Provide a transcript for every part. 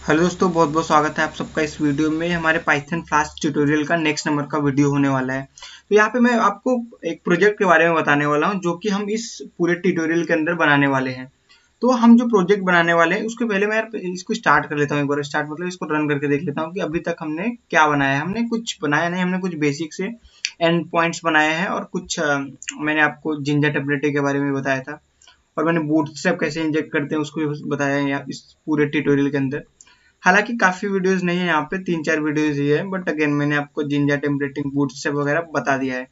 Hello दोस्तों, बहुत बहुत स्वागत है आप सबका इस वीडियो में। हमारे पाइथन फ्लास्क ट्यूटोरियल का नेक्स्ट नंबर का वीडियो होने वाला है। तो यहाँ पे मैं आपको एक प्रोजेक्ट के बारे में बताने वाला हूँ जो कि हम इस पूरे ट्यूटोरियल के अंदर बनाने वाले हैं। तो हम जो प्रोजेक्ट बनाने वाले हैं उसके पहले मैं यार इसको स्टार्ट कर लेता हूँ। एक बार स्टार्ट मतलब इसको रन करके देख लेता हूँ कि अभी तक हमने क्या बनाया है। हमने कुछ बनाया नहीं, हमने कुछ बेसिक से एंड पॉइंट्स बनाए हैं और कुछ मैंने आपको जिंजा टेम्पलेट के बारे में बताया था और मैंने बूटस्ट्रैप कैसे इंजेक्ट करते हैं उसको भी बताया है इस पूरे ट्यूटोरियल के अंदर। हालांकि काफी वीडियोस नहीं है, यहाँ पे 3-4 वीडियोस ही है, बट अगेन मैंने आपको जिंजा टेम्पलेटिंग बूटस्ट्रैप वगैरह बता दिया है।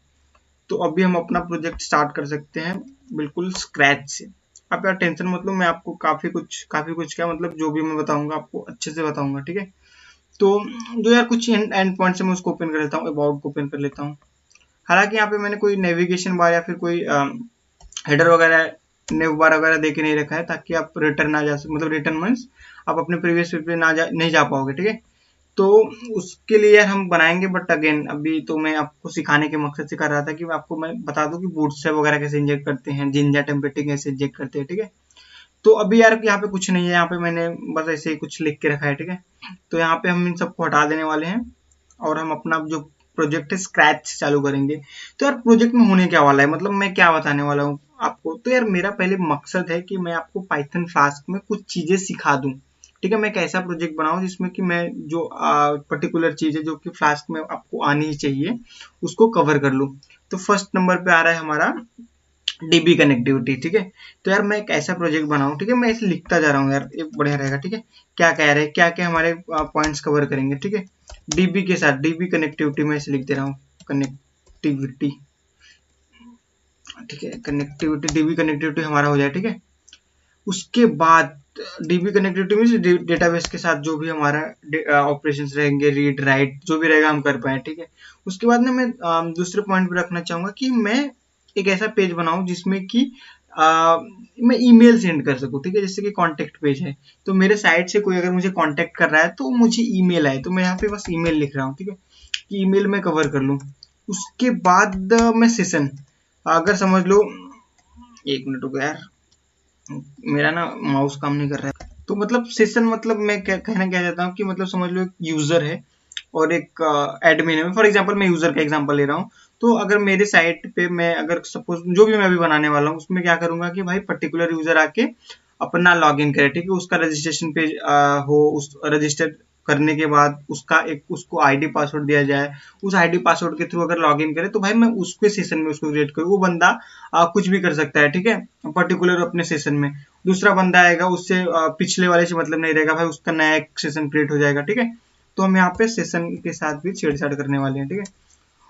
तो अभी हम अपना प्रोजेक्ट स्टार्ट कर सकते हैं बिल्कुल स्क्रैच से। आप यार टेंशन मतलब मैं आपको काफी कुछ क्या मतलब जो भी मैं बताऊंगा आपको अच्छे से बताऊंगा, ठीक है। तो जो यार कुछ एंड पॉइंट्स है मैं उसको ओपन कर लेता हूँ, अबाउट को ओपन कर लेता हूँ। हालांकि यहाँ पे मैंने कोई नेविगेशन बार या फिर कोई हेडर वगैरह नेव बार वगैरह दे के नहीं रखा है ताकि आप रिटर्न ना जा सके, मतलब रिटर्न मीन्स आप अपने प्रीवियस पेज पे नहीं जा पाओगे, ठीक है। तो उसके लिए यार हम बनाएंगे, बट अगेन अभी तो मैं आपको सिखाने के मकसद से कर रहा था कि आपको मैं बता दूं कि बूटस्ट्रैप वगैरह कैसे इंजेक्ट करते हैं, जिंजा टेम्पलेटिंग कैसे इंजेक्ट करते हैं, ठीक है। तो अभी यार यहाँ पे कुछ नहीं है, यहाँ पे मैंने बस ऐसे ही कुछ लिख के रखा है, ठीक है। तो यहाँ पे हम इन सबको हटा देने वाले हैं और हम अपना जो प्रोजेक्ट है स्क्रैच से चालू करेंगे। तो यार प्रोजेक्ट में होने क्या वाला है, मतलब मैं क्या बताने वाला हूँ आपको। तो यार मेरा पहले मकसद है कि मैं आपको पाइथन फ्लास्क में कुछ चीजें सिखा दूं, ठीक है। मैं एक ऐसा प्रोजेक्ट बनाऊं जिसमें कि मैं जो पर्टिकुलर चीज है जो कि फ्लास्क में आपको आनी ही चाहिए उसको कवर कर लूं। तो फर्स्ट नंबर पे आ रहा है हमारा डीबी कनेक्टिविटी, ठीक है। तो यार मैं एक ऐसा प्रोजेक्ट बनाऊं, ठीक है। मैं इसे लिखता जा रहा हूँ यार, ये बढ़िया रहेगा, ठीक है। क्या कह रहे हैं, क्या क्या हमारे पॉइंट्स कवर करेंगे, ठीक है। डीबी के साथ डीबी कनेक्टिविटी में इसे लिख दे रहा हूँ, कनेक्टिविटी, ठीक है। कनेक्टिविटी डीबी कनेक्टिविटी हमारा हो जाए, ठीक है। उसके बाद डीबी कनेक्टिविटी में डेटाबेस के साथ जो भी हमारा ऑपरेशंस रहेंगे, रीड राइट जो भी रहेगा हम कर पाए, ठीक है। उसके बाद ना मैं दूसरे पॉइंट पे रखना चाहूंगा कि मैं एक ऐसा पेज बनाऊं जिसमें कि मैं ईमेल सेंड कर सकूं, ठीक है। जैसे कि कांटेक्ट पेज है, तो मेरे साइड से कोई अगर मुझे कांटेक्ट कर रहा है तो मुझे ईमेल आए, तो मैं यहाँ पे बस ईमेल लिख रहा हूँ, ठीक है, कि ईमेल में कवर कर लूँ। उसके बाद मैं सेशन, अगर समझ लो, एक मिनट रुको यार, मेरा ना माउस काम नहीं कर रहा है। तो मतलब सेशन मतलब मैं क्या कहना क्या चाहता हूँ कि मतलब समझ लो एक यूजर है और एक एडमिन है। फॉर एग्जांपल मैं यूजर का एग्जांपल ले रहा हूँ। तो अगर मेरे साइट पे मैं अगर सपोज जो भी मैं अभी बनाने वाला हूँ उसमें क्या करूंगा कि भाई पर्टिकुलर यूजर आके अपना लॉग इन करे, ठीक है। उसका रजिस्ट्रेशन पेज हो, उस रजिस्टर करने के बाद उसका एक उसको आईडी पासवर्ड दिया जाए। उस आईडी पासवर्ड के थ्रू अगर लॉग इन करे तो भाई मैं उसके सेशन में उसको क्रिएट करूँ। वो बंदा कुछ भी कर सकता है, ठीक है, पर्टिकुलर अपने सेशन में। दूसरा बंदा आएगा उससे पिछले वाले से मतलब नहीं रहेगा, भाई उसका नया एक सेशन क्रिएट हो जाएगा, ठीक है। तो हम यहाँ पे सेशन के साथ भी छेड़छाड़ करने वाले हैं, ठीक है।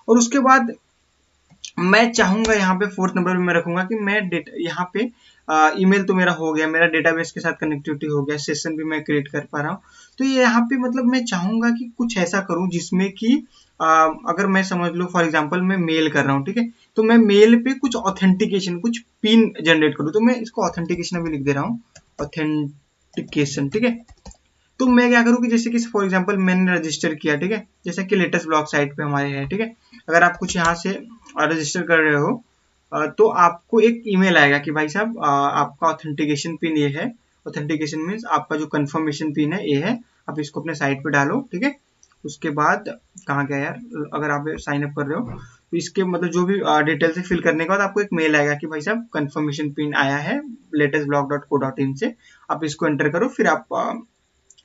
और उसके बाद मैं चाहूंगा यहाँ पे फोर्थ नंबर पे मैं रखूंगा कि मैं यहाँ पे ईमेल तो मेरा हो गया, मेरा डेटाबेस के साथ कनेक्टिविटी हो गया, सेशन भी मैं क्रिएट कर पा रहा हूँ। तो ये यहाँ पे मतलब मैं चाहूंगा कि कुछ ऐसा करूं जिसमें कि अगर मैं समझ लो फॉर एग्जांपल मैं मेल कर रहा हूँ, ठीक है। तो मैं मेल पे कुछ ऑथेंटिकेशन, कुछ पिन जनरेट करूँ। तो मैं इसको ऑथेंटिकेशन अभी लिख दे रहा हूँ, ऑथेंटिकेशन, ठीक है। तो मैं क्या करूँ कि जैसे कि फॉर एग्जांपल मैंने रजिस्टर किया, ठीक है, जैसे कि लेटेस्ट ब्लॉग साइट पे हमारे है, ठीक है। अगर आप कुछ यहाँ से रजिस्टर कर रहे हो तो आपको एक ईमेल आएगा कि भाई साहब आपका ऑथेंटिकेशन पिन ये है। ऑथेंटिकेशन मीन्स आपका जो कंफर्मेशन पिन है ये है, आप इसको अपने साइट पे डालो, ठीक है। उसके बाद कहाँ गया यार, अगर आप साइन अप कर रहे हो तो इसके मतलब जो भी डिटेल से फिल करने के बाद आपको एक मेल आएगा कि भाई साहब कंफर्मेशन पिन आया है latestblog.co.in से, आप इसको एंटर करो, फिर आप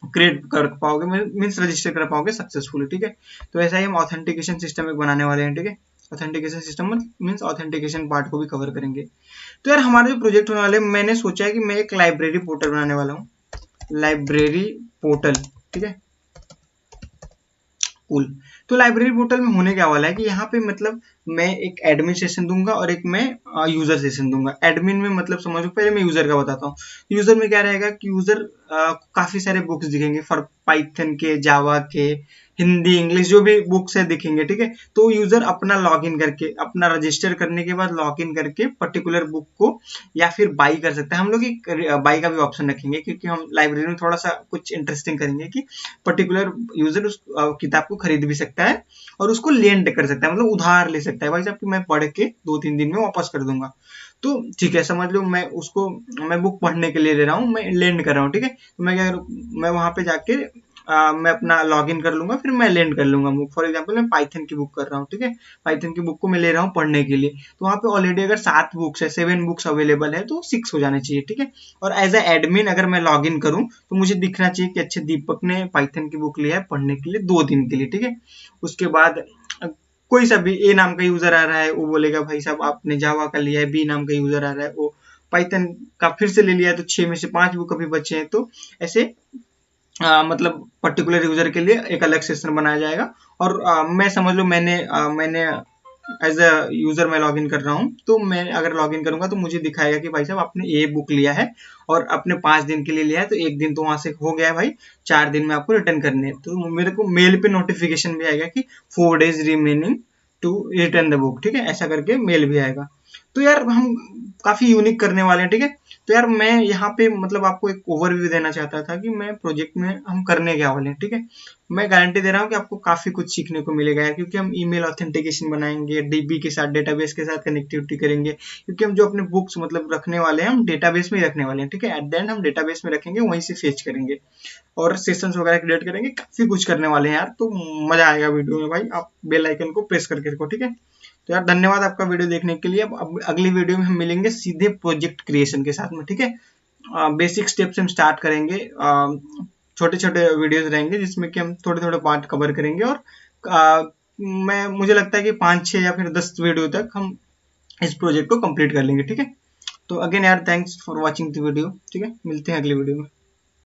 क्रिएट कर पाओगे, मीन्स रजिस्टर कर पाओगे सक्सेसफुली, ठीक है। तो ऐसा ही हम ऑथेंटिकेशन सिस्टम एक बनाने वाले हैं, ठीक है। Authentication system means authentication part को भी कवर करेंगे। तो यार हमारे जो प्रोजेक्ट होने वाले, मैंने सोचा है कि मैं एक लाइब्रेरी पोर्टल बनाने वाला हूँ, लाइब्रेरी पोर्टल, ठीक है, कूल। तो लाइब्रेरी पोर्टल में होने क्या वाला है कि यहाँ पे मतलब मैं एक एडमिन सेशन दूंगा और एक मैं यूजर सेशन दूंगा। एडमिन में मतलब समझो, पहले मैं यूजर का बताता हूँ। यूजर में क्या रहेगा कि यूजर काफी सारे बुक्स दिखेंगे, फॉर पाइथन के, जावा के, हिंदी इंग्लिश जो भी बुक्स है दिखेंगे, ठीक है। तो यूजर अपना लॉगिन करके, अपना रजिस्टर करने के बाद लॉगिन करके पर्टिकुलर बुक को या फिर बाई कर सकता है। हम लोग एक बाई का भी ऑप्शन रखेंगे क्योंकि हम लाइब्रेरी में थोड़ा सा कुछ इंटरेस्टिंग करेंगे कि पर्टिकुलर यूजर उस किताब को खरीद भी सकता है और उसको लेंड कर सकता है, मतलब उधार ले सकता है, भाई साहब कि मैं पढ़ के 2-3 दिन में वापस कर दूंगा। तो ठीक है, समझ लो मैं बुक पढ़ने के लिए ले रहा हूँ, मैं लैंड कर रहा हूँ, ठीक है। तो मैं क्या करूँ, मैं वहां पे जाके मैं अपना लॉग इन कर लूंगा, फिर मैं लैंड कर लूंगा बुक। फॉर एग्जाम्पल मैं पाइथन की बुक कर रहा हूँ, ठीक है, पाइथन की बुक को मैं ले रहा हूँ पढ़ने के लिए। तो वहाँ पे ऑलरेडी अगर 7 बुक्स है, 7 बुक्स अवेलेबल है, तो 6 हो जाने चाहिए, ठीक है। और एज ए एडमिन अगर मैं लॉग इन करूँ तो मुझे दिखना चाहिए कि अच्छे दीपक ने पाइथन की बुक लिया है पढ़ने के लिए 2 दिन के लिए, ठीक है। उसके बाद कोई सा भी ए नाम का यूजर आ रहा है, वो बोलेगा भाई साहब आपने जावा का लिया है, बी नाम का यूजर आ रहा है वो पाइथन का फिर से ले लिया है, तो 6 में से 5 बुक अभी बचे हैं। तो ऐसे मतलब पर्टिकुलर यूजर के लिए एक अलग सेशन बनाया जाएगा। और मैं समझ लो मैंने एज अ यूजर मैं लॉगिन कर रहा हूँ, तो मैं अगर लॉगिन करूंगा तो मुझे दिखाएगा कि भाई साहब आपने ये बुक लिया है और अपने 5 दिन के लिए लिया है, तो 1 दिन तो वहां से हो गया है भाई, 4 दिन में आपको रिटर्न करने हैं। तो मेरे को मेल पे नोटिफिकेशन भी आएगा कि 4 days remaining to return the book, ठीक है, ऐसा करके मेल भी आएगा। तो यार हम काफी यूनिक करने वाले हैं, ठीक है। तो यार मैं यहाँ पे मतलब आपको एक ओवरव्यू देना चाहता था कि मैं प्रोजेक्ट में हम करने क्या वाले हैं, ठीक है। मैं गारंटी दे रहा हूँ कि आपको काफी कुछ सीखने को मिलेगा यार, क्योंकि हम ईमेल ऑथेंटिकेशन बनाएंगे, डीबी के साथ, डेटाबेस के साथ कनेक्टिविटी करेंगे, क्योंकि हम जो अपने बुक्स मतलब रखने वाले हैं हम डेटाबेस में ही रखने वाले हैं, ठीक है। एट द एंड हम डेटाबेस में रखेंगे, वहीं से फेच करेंगे और सेशंस वगैरह क्रिएट करेंगे, काफी कुछ करने वाले हैं यार। तो मजा आएगा वीडियो में भाई, आप बेल आइकन को प्रेस करके रखो, ठीक है। तो यार धन्यवाद आपका वीडियो देखने के लिए। अब अगली वीडियो में हम मिलेंगे सीधे प्रोजेक्ट क्रिएशन के साथ में, ठीक है। बेसिक स्टेप से हम स्टार्ट करेंगे, छोटे छोटे वीडियोस रहेंगे जिसमें कि हम थोड़े थोड़े पार्ट कवर करेंगे। और मैं मुझे लगता है कि 5, 6 या फिर 10 वीडियो तक हम इस प्रोजेक्ट को कंप्लीट कर लेंगे, ठीक है। तो अगेन यार thanks for watching the video, ठीक है, मिलते हैं अगली वीडियो में।